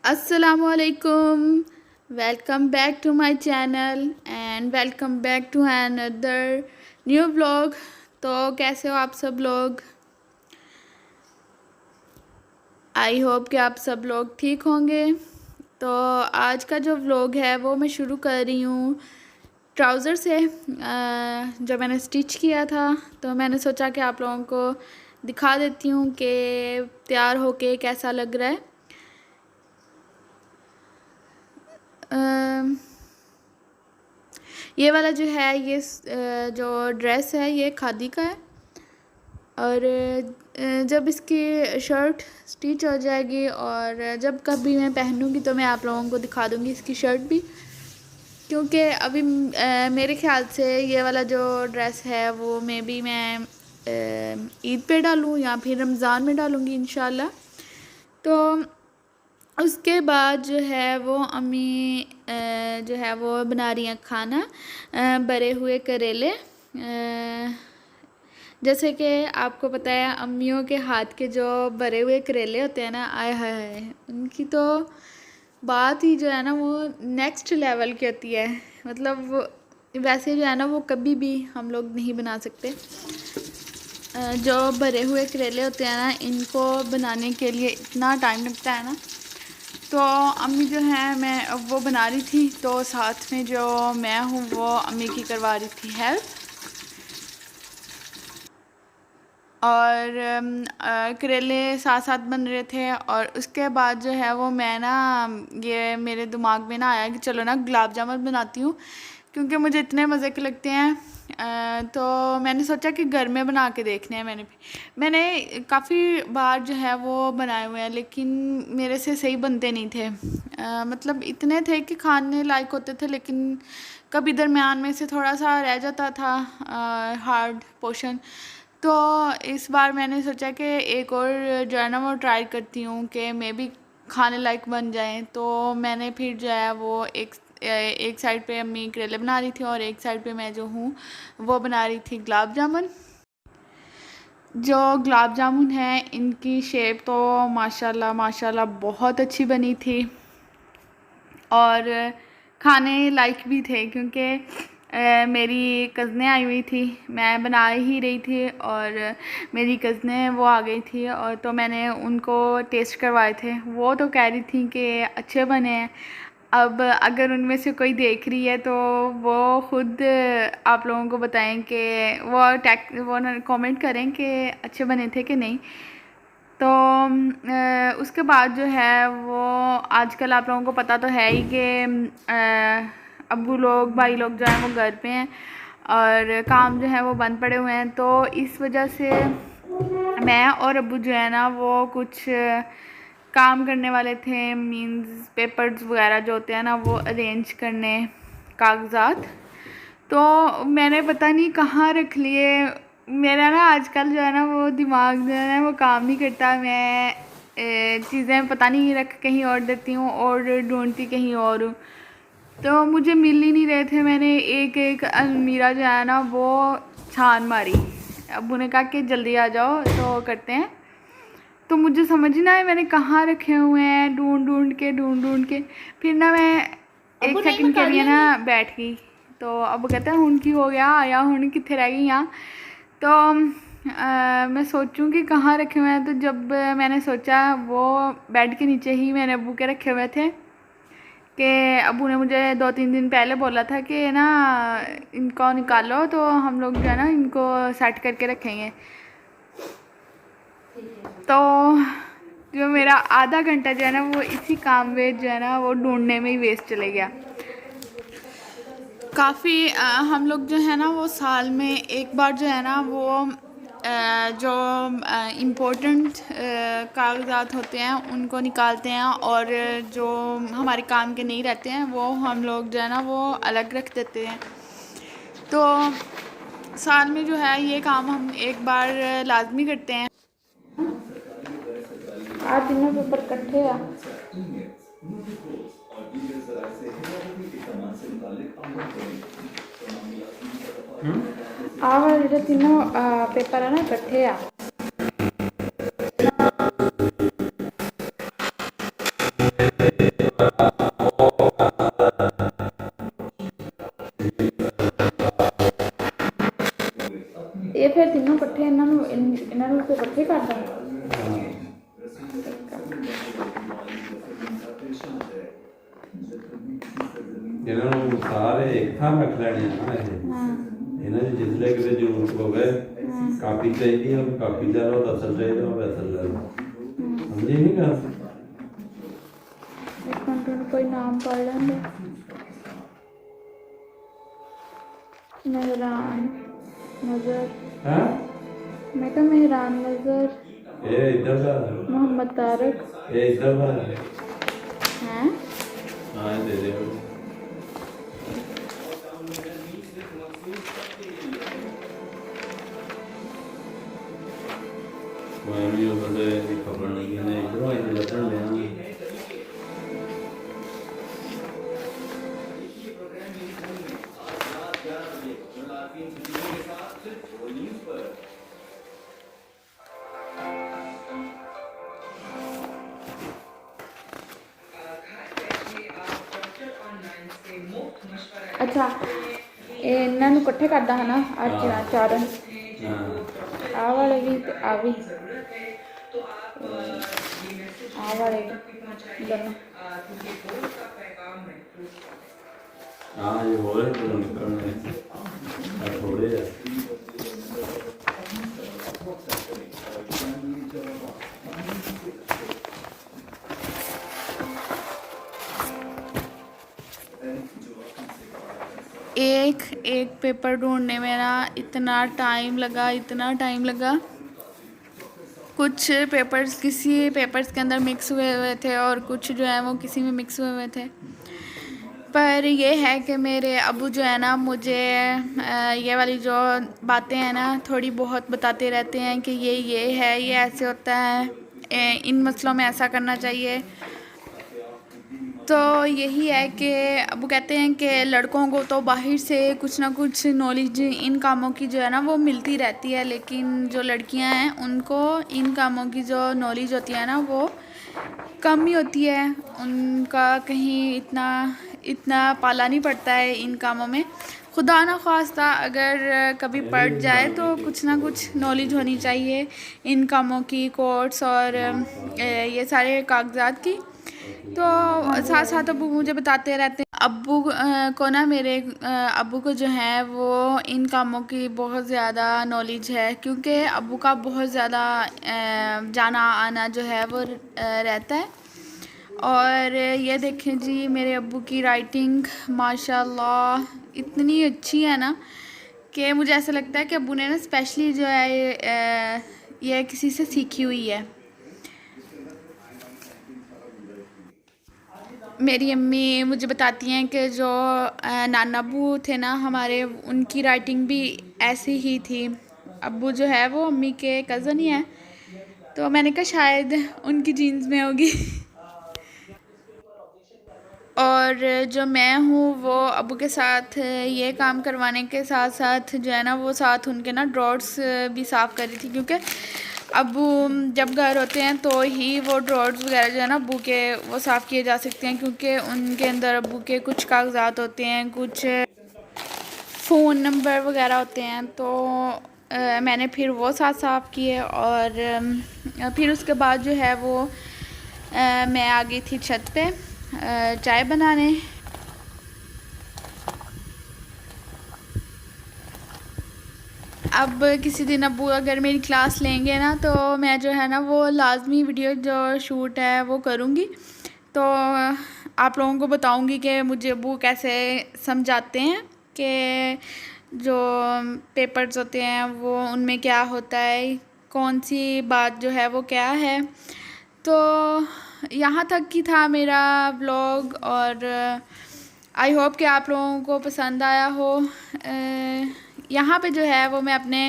Assalamualaikum. Welcome back to my channel and welcome back to another new vlog. तो कैसे हो आप सब लोग? आई होप कि आप सब लोग ठीक होंगे। तो आज का जो व्लॉग है वो मैं शुरू कर रही हूँ ट्राउज़र से, जो मैंने स्टिच किया था। तो मैंने सोचा कि आप लोगों को दिखा देती हूँ कि तैयार होके कैसा लग रहा है। ये वाला जो है ये जो ड्रेस है ये खादी का है, और जब इसकी शर्ट स्टिच हो जाएगी और जब कभी मैं पहनूंगी तो मैं आप लोगों को दिखा दूंगी इसकी शर्ट भी, क्योंकि अभी मेरे ख्याल से ये वाला जो ड्रेस है वो मैं ईद पे डालूँ या फिर रमज़ान में डालूँगी इंशाल्लाह। तो उसके बाद जो है वो अम्मी जो है वो बना रही हैं खाना, भरे हुए करेले। जैसे कि आपको पता है अम्मियों के हाथ के जो भरे हुए करेले होते हैं ना, आय हाय, उनकी तो बात ही जो है ना वो नेक्स्ट लेवल की होती है। मतलब वैसे जो है ना वो कभी भी हम लोग नहीं बना सकते। जो भरे हुए करेले होते हैं ना, इनको बनाने के लिए इतना टाइम लगता है ना। तो अम्मी जो है मैं वो बना रही थी, तो साथ में जो मैं हूँ वो अम्मी की करवा रही थी हेल्प। और करेले साथ साथ बन रहे थे। और उसके बाद जो है वो मैं ना, ये मेरे दिमाग में ना आया कि चलो ना गुलाब जामुन बनाती हूँ, क्योंकि मुझे इतने मज़े के लगते हैं। तो मैंने सोचा कि घर में बना के देखने हैं। मैंने काफ़ी बार जो है वो बनाए हुए हैं, लेकिन मेरे से सही बनते नहीं थे। मतलब इतने थे कि खाने लायक होते थे, लेकिन कभी दरमियान में से थोड़ा सा रह जाता था हार्ड पोर्शन। तो इस बार मैंने सोचा कि एक और जो है ना वो ट्राई करती हूँ कि मैं भी खाने लायक बन जाएं। तो मैंने फिर जो है वो एक साइड पे अम्मी करेले बना रही थी और एक साइड पे मैं जो हूँ वो बना रही थी गुलाब जामुन। जो गुलाब जामुन है इनकी शेप तो माशाल्लाह माशाल्लाह बहुत अच्छी बनी थी और खाने लायक भी थे, क्योंकि मेरी कज़नें आई हुई थी, मैं बना ही रही थी और मेरी कज़नें वो आ गई थी, और तो मैंने उनको टेस्ट करवाए थे। वो तो कह रही थी कि अच्छे बने हैं। अब अगर उनमें से कोई देख रही है तो वो ख़ुद आप लोगों को बताएं कि वो कमेंट करें कि अच्छे बने थे कि नहीं। तो उसके बाद जो है वो आजकल आप लोगों को पता तो है ही कि अब्बू लोग भाई लोग जो हैं वो घर पे हैं और काम जो है वो बंद पड़े हुए हैं। तो इस वजह से मैं और अब्बू जो है ना वो कुछ काम करने वाले थे, मींस पेपर्स वगैरह जो होते हैं ना वो अरेंज करने, कागज़ात। तो मैंने पता नहीं कहाँ रख लिए। मेरा ना आजकल जो है ना वो दिमाग जो है ना वो काम नहीं करता। मैं चीज़ें पता नहीं रख कहीं और देती हूँ और ढूंढती कहीं और हूँ, तो मुझे मिल ही नहीं रहे थे। मैंने एक एक अलमीरा जो है ना वो छान मारी। अब्बू ने कहा कि जल्दी आ जाओ तो करते हैं। तो मुझे समझ ही ना आया मैंने कहाँ रखे हुए हैं, ढूंढ ढूंढ के फिर ना मैं एक सेकंड के लिए ना बैठ गई। तो अब कहते हैं हुन की हो गया या हुन कितने रह गई यहाँ। तो मैं सोचूं कि कहाँ रखे हुए हैं। तो जब मैंने सोचा वो बेड के नीचे ही मैंने अब्बू के रखे हुए थे, कि अब्बू ने मुझे 2-3 दिन पहले बोला था कि ना इनको निकालो, तो हम लोग जो है ना इनको सेट करके रखेंगे। तो जो मेरा आधा घंटा जो है ना वो इसी काम में जो है ना वो ढूंढने में ही वेस्ट चले गया। काफ़ी हम लोग जो है ना वो साल में एक बार जो है ना वो जो इम्पोर्टेंट कागज़ात होते हैं उनको निकालते हैं, और जो हमारे काम के नहीं रहते हैं वो हम लोग जो है ना वो अलग रख देते हैं। तो साल में जो है ये काम हम एक बार लाजमी करते हैं। आज तीनों पेपर इकट्ठे आ जो तीनों पेपर है ना इकट्ठे आ। ਇਹਨਾਂ ਨੂੰ ਸਾਰੇ ਇੱਕ ਥਾਂ ਰੱਖ ਲੈਣੇ ਆ ਨਾ ਇਹਨਾਂ ਦੀ ਜਿਸਲੇ ਕਿਤੇ ਜ਼ਰੂਰਤ ਹੋਵੇ ਕਾਪੀ ਚਾਹੀਦੀ ਹੈ ਉਹ ਕਾਪੀ ਲੈ ਲਓ, ਦਸਲ ਚਾਹੀਦਾ ਉਹ ਦਸਲ ਲੈ ਲਓ। ਸਮਝੀ ਨਹੀਂ ਗੱਲ? कोई नाम पढ़ लेंगे। मेहरान नजर है मैं कहा मेहरान नजर ये इधर का मोहम्मद तारक ये इधर का हैं। हाँ दे दे मैं भी उधर खबर नहीं है इधरों इधर लटन लेना अच्छा ਇਹਨਾਂ ਨੂੰ ਇਕੱਠੇ ਕਰਦਾ ਹੈ ਨਾ ਅੱਜ ਚਾਰਨ ਆ ਵਾਲੇ ਵੀ ਤੇ ਆ ਵੀ ਆ ਵਾਲੇ ਦੋਨੋਂ हाँ ये हो रहे तो निकलने थोड़े है एक पेपर ढूंढने में ना इतना टाइम लगा। कुछ पेपर्स किसी पेपर्स के अंदर मिक्स हुए थे और कुछ जो है वो किसी में मिक्स हुए थे। पर ये है कि मेरे अब्बू जो है ना मुझे ये वाली जो बातें हैं ना थोड़ी बहुत बताते रहते हैं कि ये है, ये ऐसे होता है, इन मसलों में ऐसा करना चाहिए। तो यही है कि अब्बू कहते हैं कि लड़कों को तो बाहर से कुछ ना कुछ नॉलेज इन कामों की जो है ना वो मिलती रहती है, लेकिन जो लड़कियां हैं उनको इन कामों की जो नॉलेज होती है ना वो कम ही होती है। उनका कहीं इतना पाला नहीं पड़ता है इन कामों में। खुदा ना ख्वास्ता अगर कभी पड़ जाए तो कुछ ना कुछ नॉलेज होनी चाहिए इन कामों की, कोर्ट्स और ये सारे कागजात की। तो साथ साथ अब्बू मुझे बताते रहते हैं। अब्बू को ना मेरे अब्बू को जो है वो इन कामों की बहुत ज़्यादा नॉलेज है, क्योंकि अब्बू का बहुत ज़्यादा जाना आना जो है वो रहता है। और ये देखें जी मेरे अब्बू की राइटिंग माशाल्लाह इतनी अच्छी है ना कि मुझे ऐसा लगता है कि अब्बू ने ना स्पेशली जो है ये किसी से सीखी हुई है। मेरी अम्मी मुझे बताती हैं कि जो नाना अब्बू थे ना हमारे, उनकी राइटिंग भी ऐसी ही थी। अब्बू जो है वो अम्मी के कज़न ही हैं, तो मैंने कहा शायद उनकी जीन्स में होगी। और जो मैं हूँ वो अब्बू के साथ ये काम करवाने के साथ साथ जो है ना वो साथ उनके ना ड्रॉर्स भी साफ़ कर रही थी, क्योंकि अब्बू जब घर होते हैं तो ही वो ड्रॉर्स वगैरह जो है ना अब्बू के वो साफ़ किए जा सकते हैं, क्योंकि उनके अंदर अब्बू के कुछ कागजात होते हैं, कुछ फ़ोन नंबर वगैरह होते हैं। तो मैंने फिर वो साफ़ किए और फिर उसके बाद जो है वो मैं आ गई थी छत पे चाय बनाने। अब किसी दिन अब्बू अगर मेरी क्लास लेंगे ना तो मैं जो है ना वो लाजमी वीडियो जो शूट है वो करूँगी। तो आप लोगों को बताऊँगी कि मुझे अब्बू कैसे समझाते हैं कि जो पेपर्स होते हैं वो उनमें क्या होता है, कौन सी बात जो है वो क्या है। तो यहाँ तक ही था मेरा व्लॉग और आई होप कि आप लोगों को पसंद आया हो। यहाँ पे जो है वो मैं अपने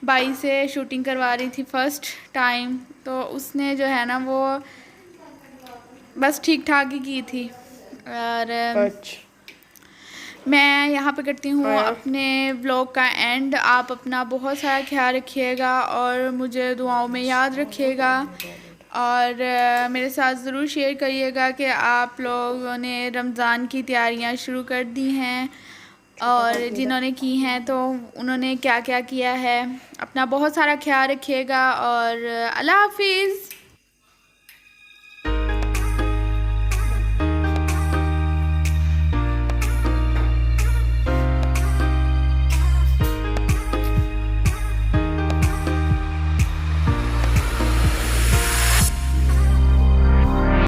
भाई से शूटिंग करवा रही थी फ़र्स्ट टाइम, तो उसने जो है ना वो बस ठीक ठाक ही की थी। और मैं यहाँ पे करती हूँ अपने व्लॉग का एंड। आप अपना बहुत सारा ख्याल रखिएगा और मुझे दुआओं में याद रखिएगा और मेरे साथ ज़रूर शेयर करिएगा कि आप लोगों ने रमज़ान की तैयारियां शुरू कर दी हैं और जिन्होंने की हैं तो उन्होंने क्या क्या किया है। अपना बहुत सारा ख्याल रखिएगा और अल्लाह हाफिज़।